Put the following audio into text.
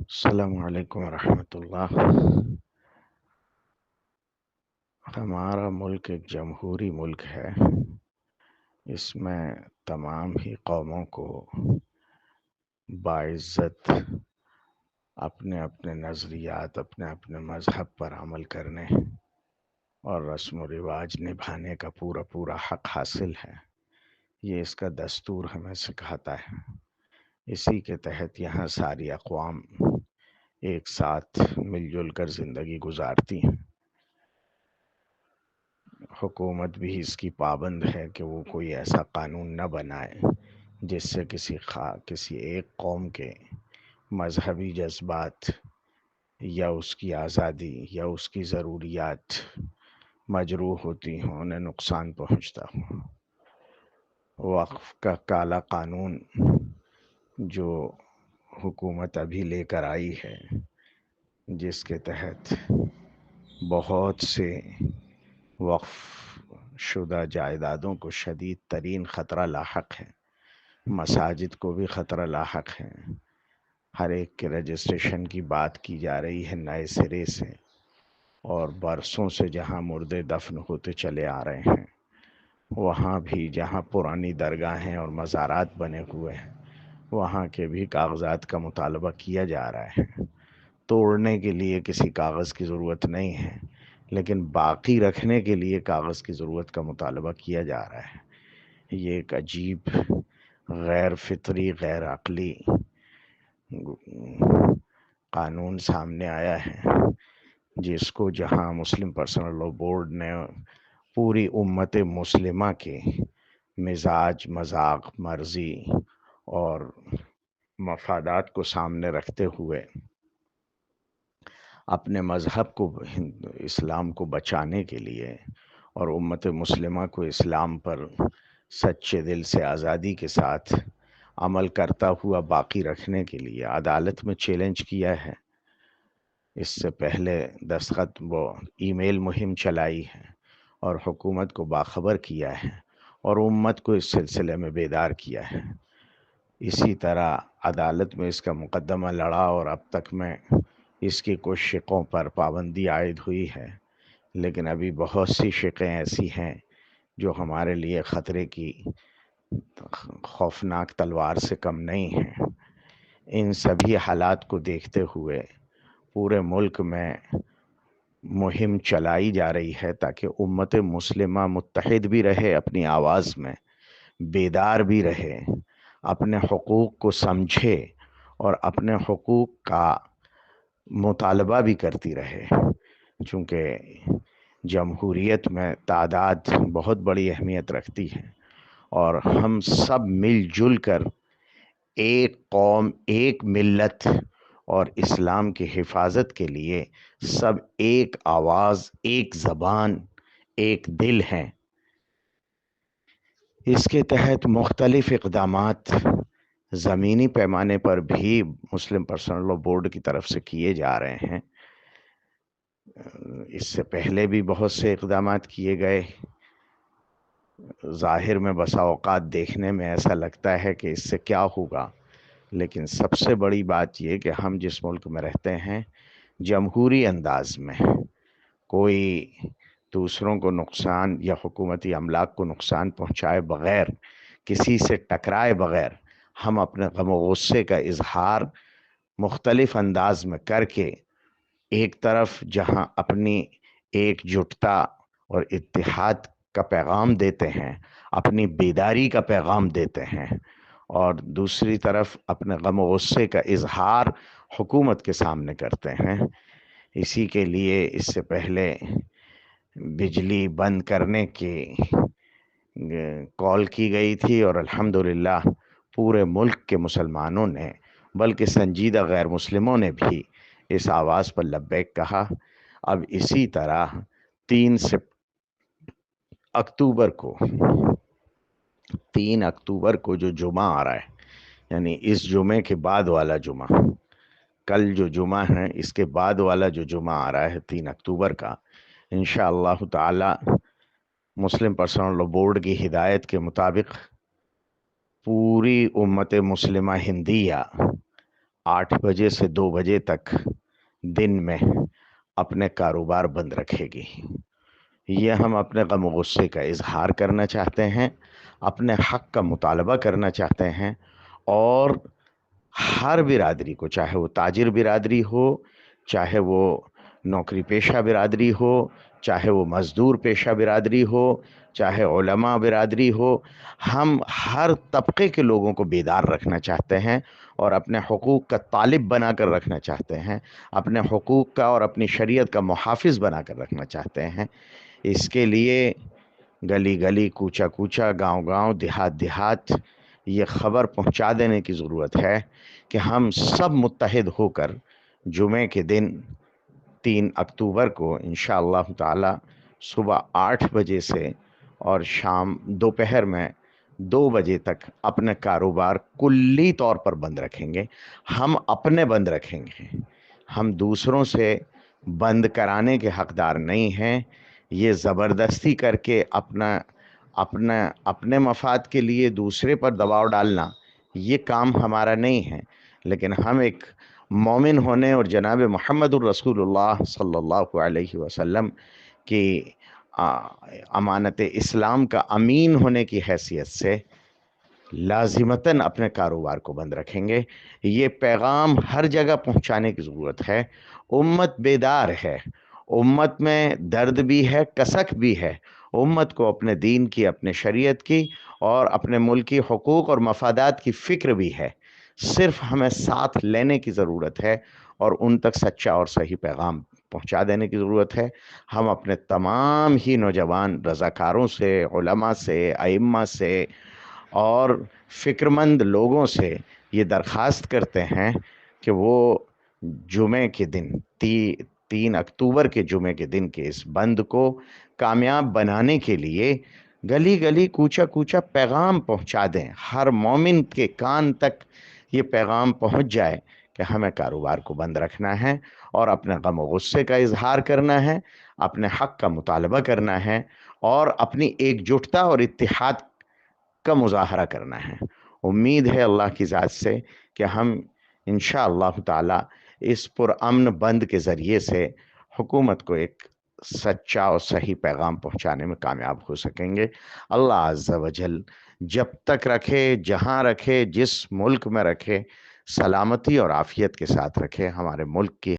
السلام علیکم ورحمۃ اللہ۔ ہمارا ملک ایک جمہوری ملک ہے۔ اس میں تمام ہی قوموں کو باعزت اپنے اپنے نظریات، اپنے اپنے مذہب پر عمل کرنے اور رسم و رواج نبھانے کا پورا پورا حق حاصل ہے۔ یہ اس کا دستور ہمیں سکھاتا ہے۔ اسی کے تحت یہاں ساری اقوام ایک ساتھ مل جل کر زندگی گزارتی ہیں۔ حکومت بھی اس کی پابند ہے کہ وہ کوئی ایسا قانون نہ بنائے جس سے کسی ایک قوم کے مذہبی جذبات یا اس کی آزادی یا اس کی ضروریات مجروح ہوتی ہوں، انہیں نقصان پہنچتا ہو۔ وقف کا کالا قانون جو حکومت ابھی لے کر آئی ہے، جس کے تحت بہت سے وقف شدہ جائیدادوں کو شدید ترین خطرہ لاحق ہے، مساجد کو بھی خطرہ لاحق ہے۔ ہر ایک کے رجسٹریشن کی بات کی جا رہی ہے نئے سرے سے، اور برسوں سے جہاں مردے دفن ہوتے چلے آ رہے ہیں، وہاں بھی جہاں پرانی درگاہیں اور مزارات بنے ہوئے ہیں، وہاں کے بھی کاغذات کا مطالبہ کیا جا رہا ہے۔ توڑنے کے لیے کسی کاغذ کی ضرورت نہیں ہے، لیکن باقی رکھنے کے لیے کاغذ کی ضرورت کا مطالبہ کیا جا رہا ہے۔ یہ ایک عجیب، غیر فطری، غیر عقلی قانون سامنے آیا ہے، جس کو جہاں مسلم پرسنل لاء بورڈ نے پوری امت مسلمہ کے مزاج، مذاق، مرضی اور مفادات کو سامنے رکھتے ہوئے اپنے مذہب کو، اسلام کو بچانے کے لیے اور امت مسلمہ کو اسلام پر سچے دل سے آزادی کے ساتھ عمل کرتا ہوا باقی رکھنے کے لیے عدالت میں چیلنج کیا ہے۔ اس سے پہلے دستخط وہ ای میل مہم چلائی ہے اور حکومت کو باخبر کیا ہے اور امت کو اس سلسلے میں بیدار کیا ہے۔ اسی طرح عدالت میں اس کا مقدمہ لڑا اور اب تک میں اس کی کچھ شقوں پر پابندی عائد ہوئی ہے، لیکن ابھی بہت سی شقیں ایسی ہیں جو ہمارے لیے خطرے کی خوفناک تلوار سے کم نہیں ہیں۔ ان سبھی حالات کو دیکھتے ہوئے پورے ملک میں مہم چلائی جا رہی ہے تاکہ امت مسلمہ متحد بھی رہے، اپنی آواز میں بیدار بھی رہے، اپنے حقوق کو سمجھے اور اپنے حقوق کا مطالبہ بھی کرتی رہے۔ چونکہ جمہوریت میں تعداد بہت بڑی اہمیت رکھتی ہے، اور ہم سب مل جل کر ایک قوم، ایک ملت اور اسلام کی حفاظت کے لیے سب ایک آواز، ایک زبان، ایک دل ہیں۔ اس کے تحت مختلف اقدامات زمینی پیمانے پر بھی مسلم پرسنل لاء بورڈ کی طرف سے کیے جا رہے ہیں۔ اس سے پہلے بھی بہت سے اقدامات کیے گئے۔ ظاہر میں بسا اوقات دیکھنے میں ایسا لگتا ہے کہ اس سے کیا ہوگا، لیکن سب سے بڑی بات یہ کہ ہم جس ملک میں رہتے ہیں، جمہوری انداز میں کوئی دوسروں کو نقصان یا حکومتی املاک کو نقصان پہنچائے بغیر، کسی سے ٹکرائے بغیر، ہم اپنے غم و غصے کا اظہار مختلف انداز میں کر کے ایک طرف جہاں اپنی ایک جٹتا اور اتحاد کا پیغام دیتے ہیں، اپنی بیداری کا پیغام دیتے ہیں، اور دوسری طرف اپنے غم و غصے کا اظہار حکومت کے سامنے کرتے ہیں۔ اسی کے لیے اس سے پہلے بجلی بند کرنے کی کال کی گئی تھی، اور الحمدللہ پورے ملک کے مسلمانوں نے، بلکہ سنجیدہ غیر مسلموں نے بھی اس آواز پر لبیک کہا۔ اب اسی طرح 3 اکتوبر کو 3 اکتوبر کو جو جمعہ آ رہا ہے، یعنی اس جمعے کے بعد والا جمعہ، کل جو جمعہ ہے اس کے بعد والا جو جمعہ آ رہا ہے 3 اکتوبر کا، انشاءاللہ تعالی مسلم پرسنل لاء بورڈ کی ہدایت کے مطابق پوری امت مسلمہ ہندیہ 8 بجے سے 2 بجے تک دن میں اپنے کاروبار بند رکھے گی۔ یہ ہم اپنے غم و غصے کا اظہار کرنا چاہتے ہیں، اپنے حق کا مطالبہ کرنا چاہتے ہیں، اور ہر برادری کو، چاہے وہ تاجر برادری ہو، چاہے وہ نوکری پیشہ برادری ہو، چاہے وہ مزدور پیشہ برادری ہو، چاہے علماء برادری ہو، ہم ہر طبقے کے لوگوں کو بیدار رکھنا چاہتے ہیں اور اپنے حقوق کا طالب بنا کر رکھنا چاہتے ہیں، اپنے حقوق کا اور اپنی شریعت کا محافظ بنا کر رکھنا چاہتے ہیں۔ اس کے لیے گلی گلی، کوچہ کوچہ، گاؤں گاؤں، دیہات دیہات یہ خبر پہنچا دینے کی ضرورت ہے کہ ہم سب متحد ہو کر جمعے کے دن 3 اکتوبر کو انشاءاللہ تعالی صبح 8 بجے سے اور شام دوپہر میں 2 بجے تک اپنے کاروبار کلی طور پر بند رکھیں گے۔ ہم اپنے بند رکھیں گے، ہم دوسروں سے بند کرانے کے حقدار نہیں ہیں۔ یہ زبردستی کر کے اپنے مفاد کے لیے دوسرے پر دباؤ ڈالنا، یہ کام ہمارا نہیں ہے۔ لیکن ہم ایک مومن ہونے اور جناب محمد الرسول اللہ صلی اللہ علیہ وسلم کی امانت اسلام کا امین ہونے کی حیثیت سے لازمتاً اپنے کاروبار کو بند رکھیں گے۔ یہ پیغام ہر جگہ پہنچانے کی ضرورت ہے۔ امت بیدار ہے، امت میں درد بھی ہے، کسک بھی ہے۔ امت کو اپنے دین کی، اپنے شریعت کی اور اپنے ملکی حقوق اور مفادات کی فکر بھی ہے۔ صرف ہمیں ساتھ لینے کی ضرورت ہے اور ان تک سچا اور صحیح پیغام پہنچا دینے کی ضرورت ہے۔ ہم اپنے تمام ہی نوجوان رضاکاروں سے، علماء سے، ائمہ سے اور فکرمند لوگوں سے یہ درخواست کرتے ہیں کہ وہ جمعے کے دن 3 اکتوبر کے جمعے کے دن کے اس بند کو کامیاب بنانے کے لیے گلی گلی، کوچہ کوچہ پیغام پہنچا دیں۔ ہر مومن کے کان تک یہ پیغام پہنچ جائے کہ ہمیں کاروبار کو بند رکھنا ہے اور اپنے غم و غصے کا اظہار کرنا ہے، اپنے حق کا مطالبہ کرنا ہے اور اپنی ایک جٹتا اور اتحاد کا مظاہرہ کرنا ہے۔ امید ہے اللہ کی ذات سے کہ ہم انشاءاللہ تعالی اس پرامن بند کے ذریعے سے حکومت کو ایک سچا اور صحیح پیغام پہنچانے میں کامیاب ہو سکیں گے۔ اللہ عز و جل جب تک رکھے، جہاں رکھے، جس ملک میں رکھے، سلامتی اور عافیت کے ساتھ رکھے۔ ہمارے ملک کی